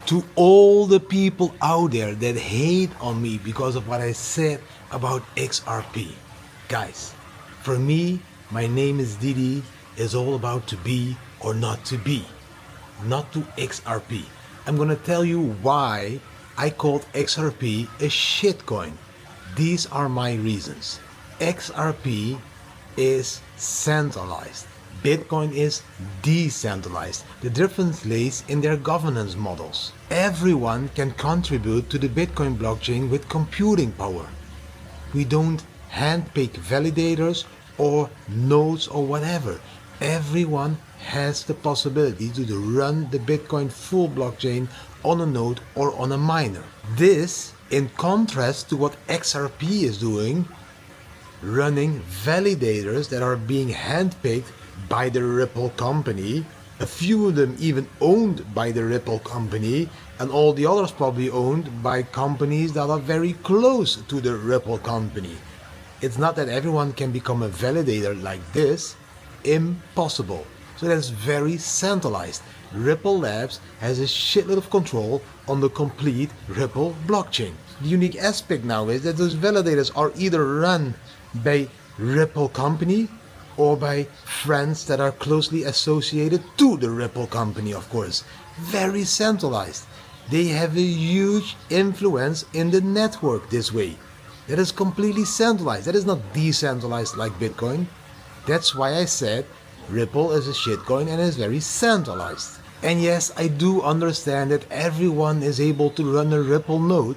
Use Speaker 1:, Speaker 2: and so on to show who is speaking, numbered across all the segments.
Speaker 1: To all the people out there that hate on me because of what I said about XRP. Guys, for me, my name is Didi, is all about to be or not to be, not to XRP. I'm gonna tell you why I called XRP a shitcoin. These are my reasons. XRP is centralized. Bitcoin is decentralized. The difference lays in their governance models. Everyone can contribute to the Bitcoin blockchain with computing power. We don't handpick validators or nodes or whatever. Everyone has the possibility to run the Bitcoin full blockchain on a node or on a miner. This, in contrast to what XRP is doing, running validators that are being handpicked by the Ripple company, a few of them even owned by the Ripple company, and all the others probably owned by companies that are very close to the Ripple company. It's not that everyone can become a validator like this. Impossible. So that's very centralized. Ripple Labs has a shitload of control on the complete Ripple blockchain. The unique aspect now is that those validators are either run by Ripple company or by friends that are closely associated to the Ripple company, of course. Very centralized. They have a huge influence in the network this way. That is completely centralized. That is not decentralized like Bitcoin. That's why I said Ripple is a shitcoin and is very centralized. And yes, I do understand that everyone is able to run a Ripple node,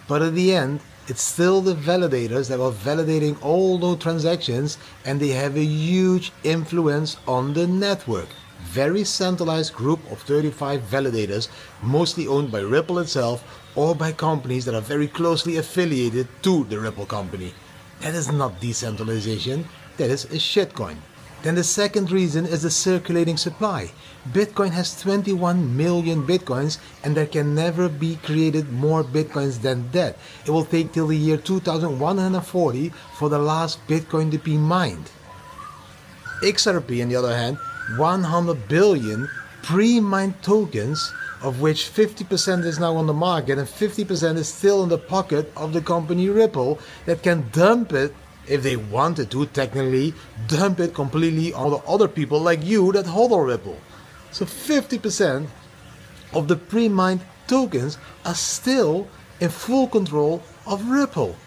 Speaker 1: but at the end, it's still the validators that are validating all those transactions, and they have a huge influence on the network. Very centralized group of 35 validators, mostly owned by Ripple itself or by companies that are very closely affiliated to the Ripple company. That is not decentralization, that is a shitcoin. Then the second reason is the circulating supply. Bitcoin has 21 million Bitcoins, and there can never be created more Bitcoins than that. It will take till the year 2140 for the last Bitcoin to be mined. XRP, on the other hand, 100 billion pre-mined tokens, of which 50% is now on the market and 50% is still in the pocket of the company Ripple, that can dump it, if they wanted to, technically, dump it completely on the other people like you that hold a Ripple. So 50% of the pre-mined tokens are still in full control of Ripple.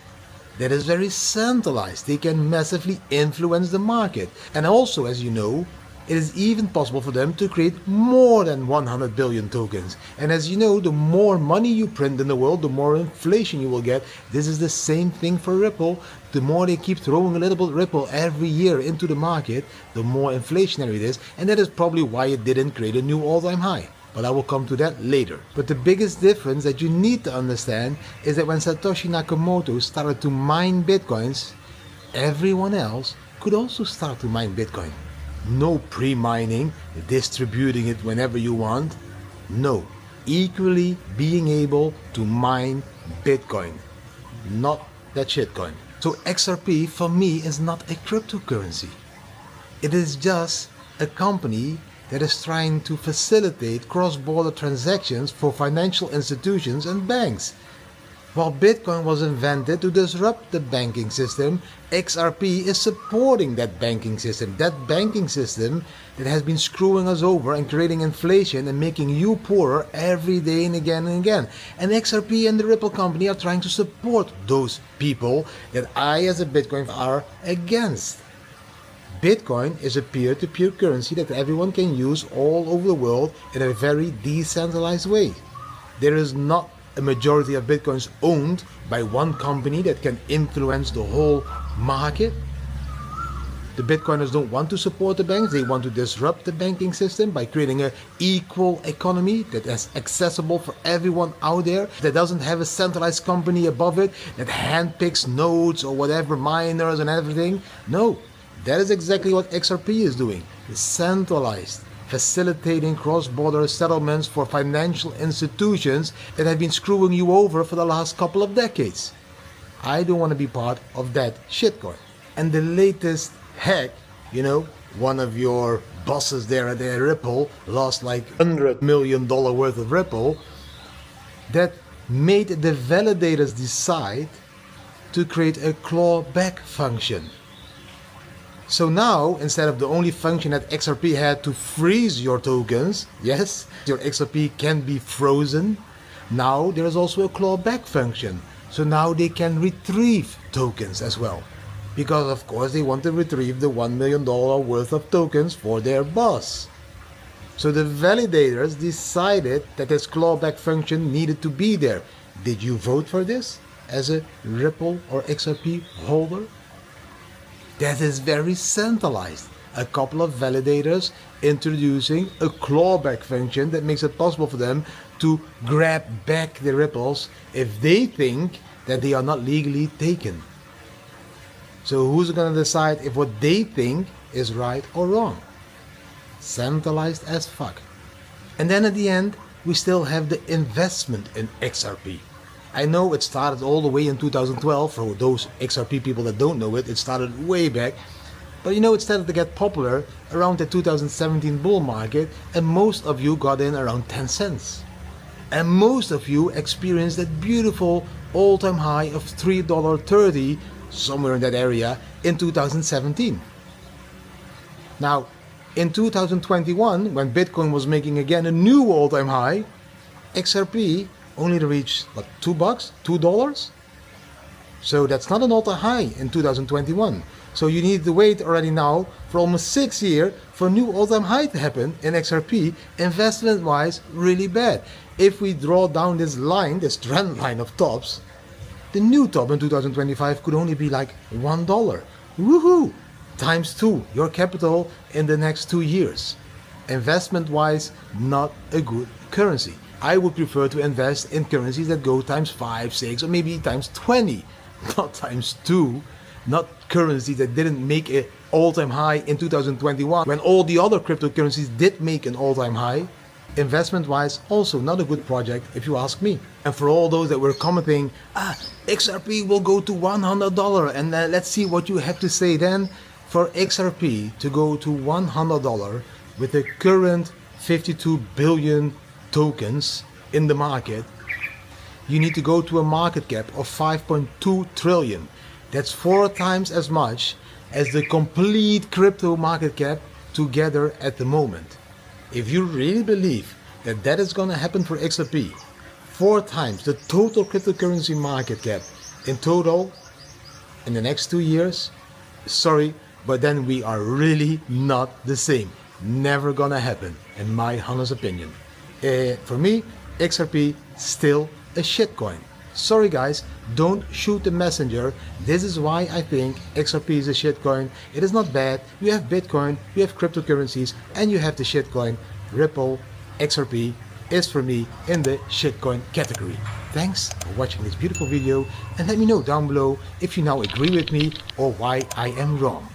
Speaker 1: That is very centralized. They can massively influence the market. And also, as you know, it is even possible for them to create more than 100 billion tokens. And as you know, the more money you print in the world, the more inflation you will get. This is the same thing for Ripple. The more they keep throwing a little bit Ripple every year into the market, the more inflationary it is. And that is probably why it didn't create a new all-time high. But I will come to that later. But the biggest difference that you need to understand is that when Satoshi Nakamoto started to mine Bitcoins, everyone else could also start to mine Bitcoin. No pre-mining, distributing it whenever you want. No, equally being able to mine Bitcoin, not that shitcoin. So XRP for me is not a cryptocurrency. It is just a company that is trying to facilitate cross-border transactions for financial institutions and banks. While Bitcoin was invented to disrupt the banking system, XRP is supporting that banking system. That banking system that has been screwing us over and creating inflation and making you poorer every day and again and again. And XRP and the Ripple company are trying to support those people that I as a Bitcoin are against. Bitcoin is a peer-to-peer currency that everyone can use all over the world in a very decentralized way. There is not a majority of Bitcoins owned by one company that can influence the whole market. The Bitcoiners don't want to support the banks. They want to disrupt the banking system by creating an equal economy that is accessible for everyone out there, that doesn't have a centralized company above it that handpicks nodes or whatever, miners and everything. No, that is exactly what XRP is doing. It's centralized, facilitating cross-border settlements for financial institutions that have been screwing you over for the last couple of decades. I don't want to be part of that shitcoin. And the latest hack, one of your bosses there at the Ripple lost like $100 million worth of Ripple. that made the validators decide to create a clawback function. So now, instead of the only function that XRP had to freeze your tokens, yes, your XRP can be frozen, now there is also a clawback function. So now they can retrieve tokens as well. Because of course they want to retrieve the $1 million worth of tokens for their boss. So the validators decided that this clawback function needed to be there. Did you vote for this as a Ripple or XRP holder? That is very centralized. A couple of validators introducing a clawback function that makes it possible for them to grab back the ripples if they think that they are not legally taken. So who's going to decide if what they think is right or wrong? Centralized as fuck. And then at the end, we still have the investment in XRP. I know it started all the way in 2012. For those XRP people that don't know it, it started way back. But you know, it started to get popular around the 2017 bull market, and most of you got in around 10 cents. And most of you experienced that beautiful all-time high of $3.30, somewhere in that area, in 2017. Now, in 2021, when Bitcoin was making again a new all-time high, XRP only reached, what, $2? $2? So that's not an all-time high in 2021. So you need to wait already now for almost 6 years for a new all-time high to happen in XRP, investment-wise, really bad. If we draw down this line, this trend line of tops, the new top in 2025 could only be like $1. Woohoo! Times 2, your capital in the next 2 years. Investment-wise, not a good currency. I would prefer to invest in currencies that go times 5, 6, or maybe times 20, not times 2. Not currencies that didn't make an all-time high in 2021 when all the other cryptocurrencies did make an all-time high. Investment-wise, also not a good project if you ask me. And for all those that were commenting, XRP will go to $100, and let's see what you have to say then. For XRP to go to $100 with the current 52 billion tokens in the market, you need to go to a market cap of 5.2 trillion. That's 4 times as much as the complete crypto market cap together at the moment. If you really believe that that is going to happen for XRP, 4 times the total cryptocurrency market cap in total in the next 2 years, sorry, but then we are really not the same. Never gonna happen, in my honest opinion. For me, XRP still a shitcoin. Sorry guys, don't shoot the messenger. This is why I think XRP is a shitcoin. It is not bad. You have Bitcoin, you have cryptocurrencies, and you have the shitcoin. Ripple, XRP is for me in the shitcoin category. Thanks for watching this beautiful video, and let me know down below if you now agree with me or why I am wrong.